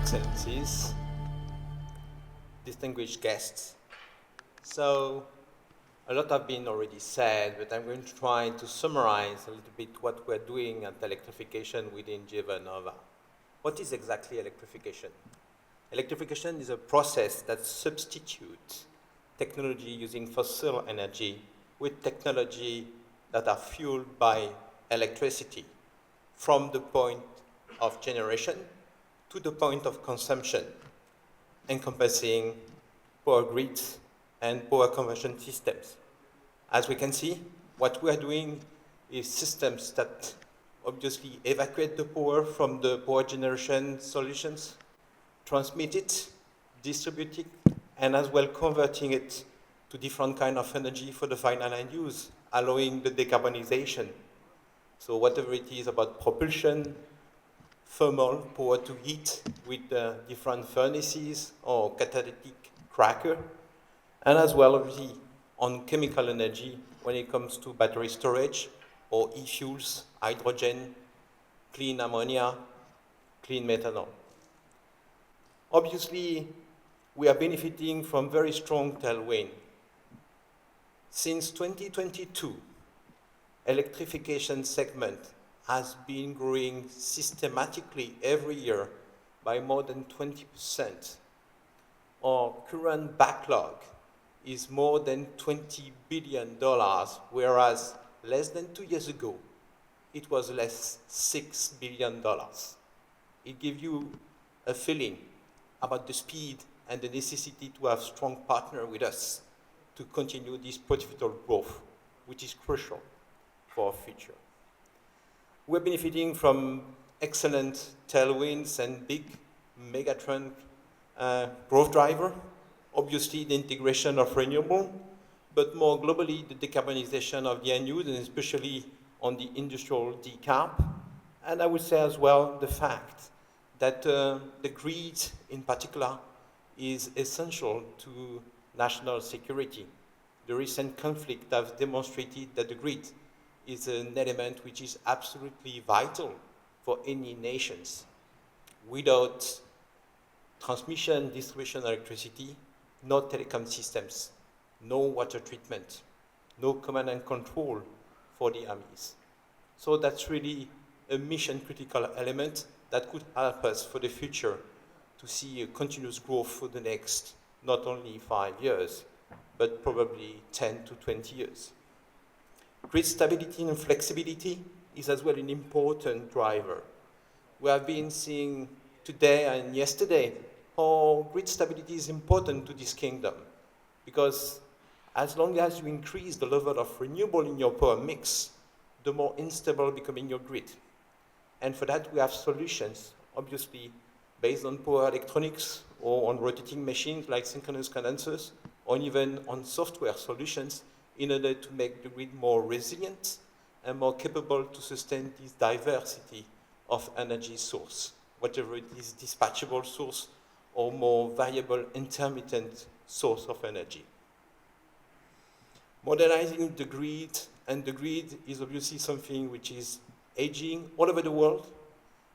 Excellencies, distinguished guests. So, a lot have been already said, but I'm going to try to summarize a little bit what we're doing at electrification within GE Vernova. What is exactly electrification? Electrification is a process that substitutes technology using fossil energy with technology that are fueled by electricity from the point of generation to the point of consumption, encompassing power grids and power conversion systems. As we can see, what we are doing is systems that obviously evacuate the power from the power generation solutions, transmit it, distribute it, and as well converting it to different kind of energy for the final end use, allowing the decarbonization. So whatever it is about propulsion, thermal power to heat with different furnaces or catalytic cracker, and as well obviously on chemical energy when it comes to battery storage or e-fuels, hydrogen, clean ammonia, clean methanol. Obviously, we are benefiting from very strong tailwind. Since 2022, electrification segment has been growing systematically every year by more than 20%. Our current backlog is more than $20 billion, whereas less than 2 years ago, it was less $6 billion. It gives you a feeling about the speed and the necessity to have strong partner with us to continue this profitable growth, which is crucial for our future. We're benefiting from excellent tailwinds and big megatrend growth driver. Obviously, the integration of renewable, but more globally, the decarbonization of the end use, and especially on the industrial decarb. And I would say as well the fact that the grid in particular is essential to national security. The recent conflict has demonstrated that the grid is an element which is absolutely vital for any nations. Without transmission, distribution of electricity, no telecom systems, no water treatment, no command and control for the armies. So that's really a mission critical element that could help us for the future to see a continuous growth for the next not only 5 years, but probably 10 to 20 years. Grid stability and flexibility is as well an important driver. We have been seeing today and yesterday how grid stability is important to this kingdom, because as long as you increase the level of renewable in your power mix, the more unstable becoming your grid. And for that, we have solutions, obviously, based on power electronics or on rotating machines like synchronous condensers, or even on software solutions in order to make the grid more resilient and more capable to sustain this diversity of energy source, whatever it is, dispatchable source or more variable intermittent source of energy. Modernizing the grid, and the grid is obviously something which is aging all over the world,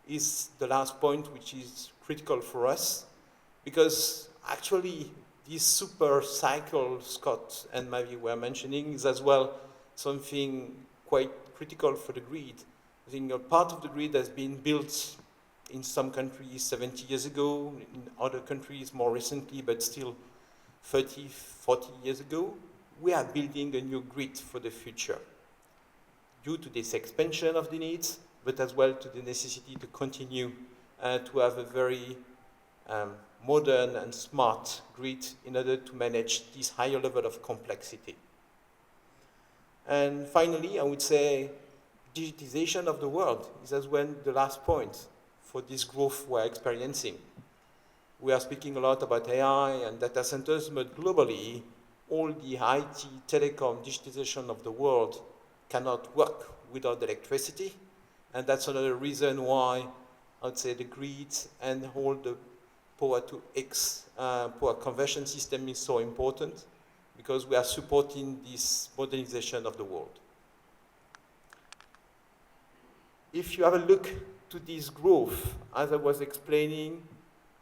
is the last point which is critical for us, because actually this super cycle Scott and Mavi were mentioning is as well something quite critical for the grid. I think a part of the grid has been built in some countries 70 years ago, in other countries more recently, but still 30, 40 years ago. We are building a new grid for the future due to this expansion of the needs, but as well to the necessity to continue to have a very modern and smart grid in order to manage this higher level of complexity. And finally, I would say digitization of the world is as well the last point for this growth we're experiencing. We are speaking a lot about AI and data centers, but globally, all the IT, telecom, digitization of the world cannot work without electricity. And that's another reason why I'd say the grid and all the power to X power conversion system is so important, because we are supporting this modernization of the world. If you have a look to this growth, as I was explaining,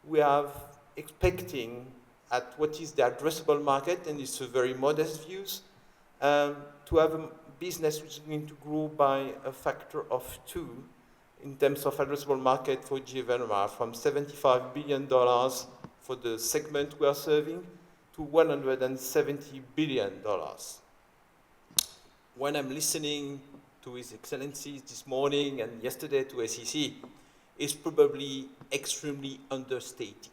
we are expecting at what is the addressable market, and it's a very modest views, to have a business which is going to grow by a factor of 2 in terms of addressable market for GE Vernova, from $75 billion for the segment we are serving to $170 billion. When I'm listening to His Excellencies this morning and yesterday to SEC, it's probably extremely understated.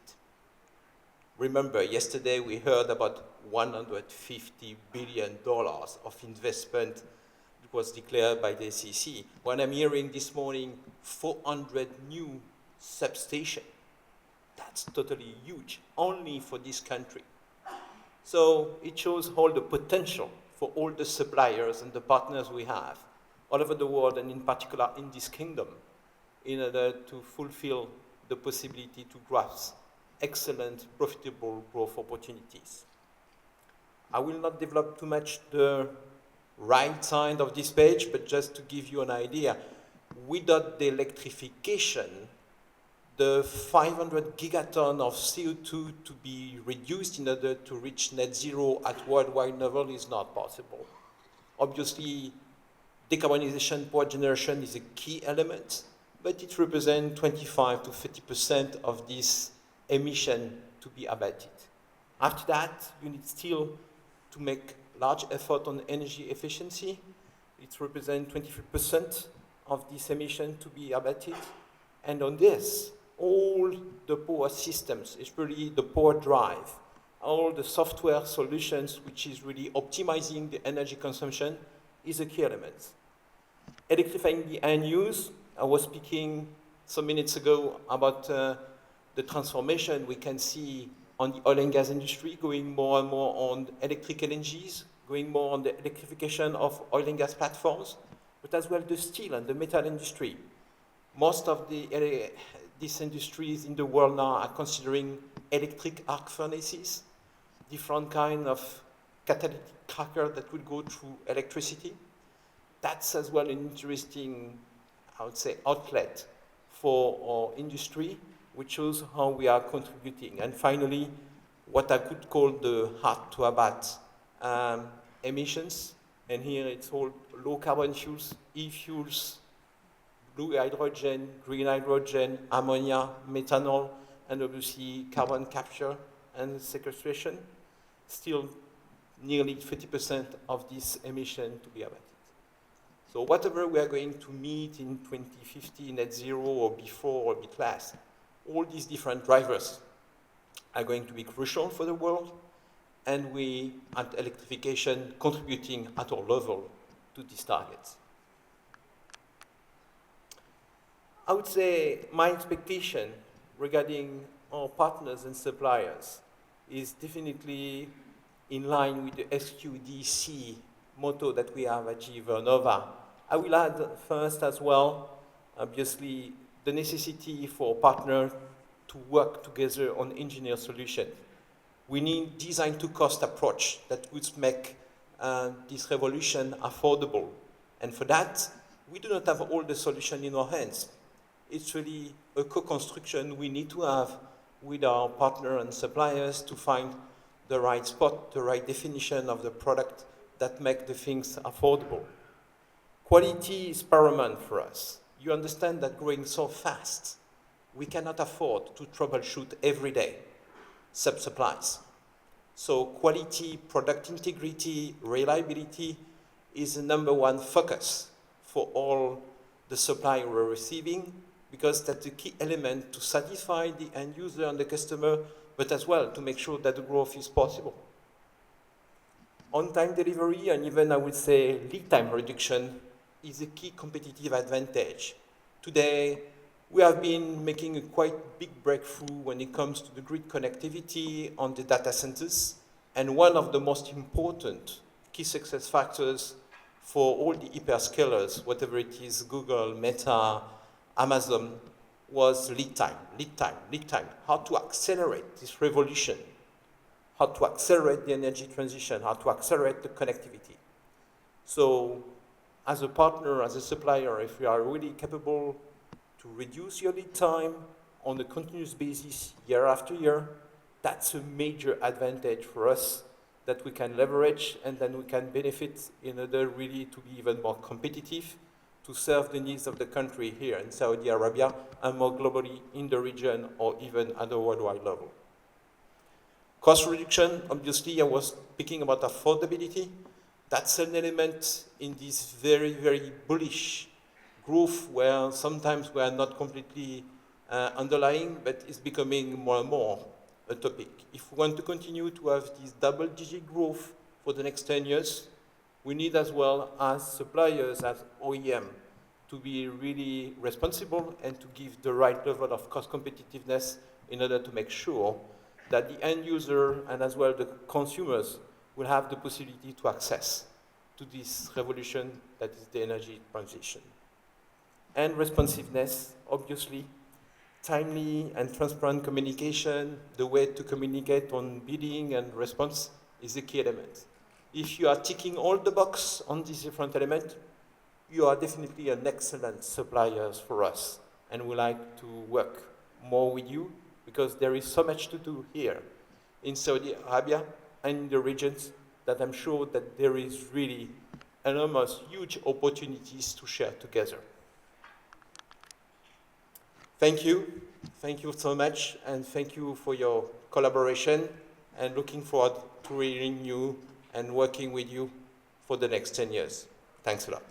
Remember, yesterday we heard about $150 billion of investment that was declared by the SEC. When I'm hearing this morning 400 new substations, that's totally huge, only for this country. So it shows all the potential for all the suppliers and the partners we have all over the world, and in particular in this kingdom, in order to fulfill the possibility to grasp excellent, profitable growth opportunities. I will not develop too much the right side of this page, but just to give you an idea, without the electrification, the 500 gigaton of CO2 to be reduced in order to reach net zero at worldwide level is not possible. Obviously, decarbonization power generation is a key element, but it represents 25 to 50% of this emission to be abated. After that, you need still to make large effort on energy efficiency. It represents 23% of this emission to be abated. And on this, all the power systems, especially the power drive, all the software solutions, which is really optimizing the energy consumption, is a key element. Electrifying the end use, I was speaking some minutes ago about the transformation we can see on the oil and gas industry, going more and more on electric LNGs, going more on the electrification of oil and gas platforms, but as well the steel and the metal industry. Most of these industries in the world now are considering electric arc furnaces, different kind of catalytic cracker that would go through electricity. That's as well an interesting, I would say, outlet for our industry, which shows how we are contributing. And finally, what I could call the hard to abate emissions. And here it's all low carbon fuels, e-fuels, blue hydrogen, green hydrogen, ammonia, methanol, and obviously carbon capture and sequestration. Still nearly 50% of this emission to be abated. So whatever we are going to meet in 2050, net zero or before or a bit less, all these different drivers are going to be crucial for the world, and we at Electrification contributing at our level to these targets. I would say my expectation regarding our partners and suppliers is definitely in line with the SQDC motto that we have at GE Vernova. I will add first as well, obviously, the necessity for partners to work together on engineered solutions. We need design to cost approach that would make this revolution affordable. And for that, we do not have all the solution in our hands. It's really a co-construction we need to have with our partner and suppliers to find the right spot, the right definition of the product that make the things affordable. Quality is paramount for us. You understand that growing so fast, we cannot afford to troubleshoot every day sub-supplies. So quality, product integrity, reliability is the #1 focus for all the supply we're receiving, because that's the key element to satisfy the end user and the customer, but as well to make sure that the growth is possible. On-time delivery, and even I would say lead time reduction, is a key competitive advantage. Today, we have been making a quite big breakthrough when it comes to the grid connectivity on the data centers, and one of the most important key success factors for all the hyperscalers, whatever it is, Google, Meta, Amazon, was lead time. How to accelerate this revolution, how to accelerate the energy transition, how to accelerate the connectivity. So as a partner, as a supplier, if we are really capable to reduce your lead time on a continuous basis year after year, that's a major advantage for us that we can leverage, and then we can benefit in order really to be even more competitive, to serve the needs of the country here in Saudi Arabia and more globally in the region or even at a worldwide level. Cost reduction, obviously, I was speaking about affordability. That's an element in this very, very bullish growth where sometimes we are not completely underlying, but it's becoming more and more a topic. If we want to continue to have this double-digit growth for the next 10 years, we need as well as suppliers, as OEM, to be really responsible and to give the right level of cost competitiveness in order to make sure that the end user and as well the consumers will have the possibility to access to this revolution that is the energy transition. And responsiveness, obviously, timely and transparent communication, the way to communicate on bidding and response is a key element. If you are ticking all the boxes on these different elements, you are definitely an excellent supplier for us, and we like to work more with you because there is so much to do here in Saudi Arabia and in the regions that I'm sure that there is really enormous, huge opportunities to share together. Thank you. Thank you so much, and thank you for your collaboration, and looking forward to hearing you and working with you for the next 10 years. Thanks a lot.